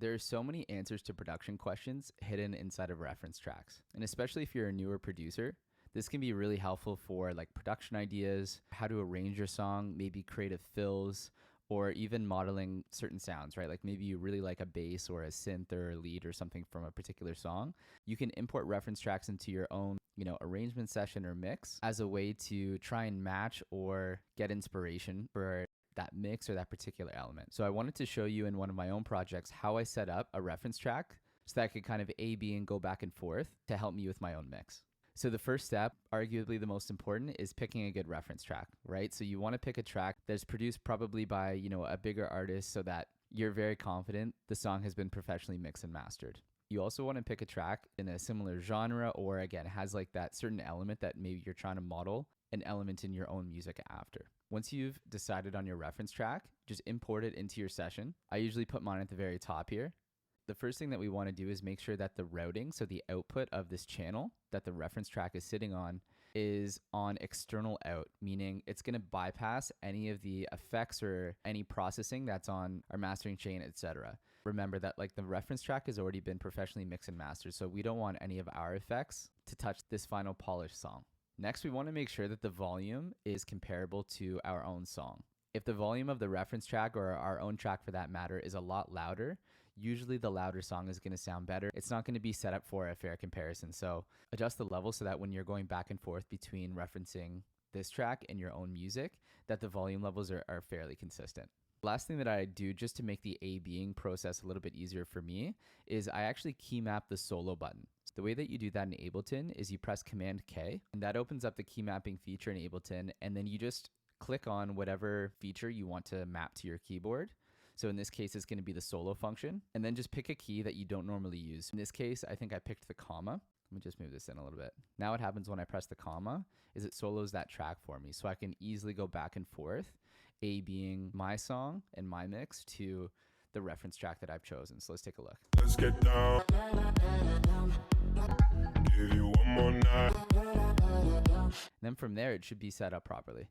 There are so many answers to production questions hidden inside of reference tracks. And especially if you're a newer producer, this can be really helpful for like production ideas, how to arrange your song, maybe creative fills, or even modeling certain sounds, right? Like maybe you really like a bass or a synth or a lead or something from a particular song. You can import reference tracks into your own, arrangement session or mix as a way to try and match or get inspiration for that mix or that particular element. So I wanted to show you in one of my own projects how I set up a reference track so that I could kind of A/B and go back and forth to help me with my own mix. So the first step, arguably the most important, is picking a good reference track, right? So you want to pick a track that's produced probably by, a bigger artist so that you're very confident the song has been professionally mixed and mastered. You also want to pick a track in a similar genre or again, has like that certain element that maybe you're trying to model an element in your own music after. Once you've decided on your reference track, just import it into your session. I usually put mine at the very top here. The first thing that we want to do is make sure that the routing, so the output of this channel that the reference track is sitting on, is on external out, meaning it's going to bypass any of the effects or any processing that's on our mastering chain, etc. Remember that like the reference track has already been professionally mixed and mastered, so we don't want any of our effects to touch this final polished song. Next, we want to make sure that the volume is comparable to our own song. If the volume of the reference track or our own track for that matter is a lot louder, usually the louder song is going to sound better. It's not going to be set up for a fair comparison. So adjust the level so that when you're going back and forth between referencing this track and your own music, that the volume levels are fairly consistent. Last thing that I do just to make the A/Bing process a little bit easier for me is I actually key map the solo button. The way that you do that in Ableton is you press Command K, and that opens up the key mapping feature in Ableton, and then you just click on whatever feature you want to map to your keyboard. So in this case, it's going to be the solo function, and then just pick a key that you don't normally use. In this case, I think I picked the comma. Let me just move this in a little bit. Now what happens when I press the comma is it solos that track for me. So I can easily go back and forth, A being my song and my mix to the reference track that I've chosen. So let's take a look. Let's get down. Give you one more night. And then from there, it should be set up properly.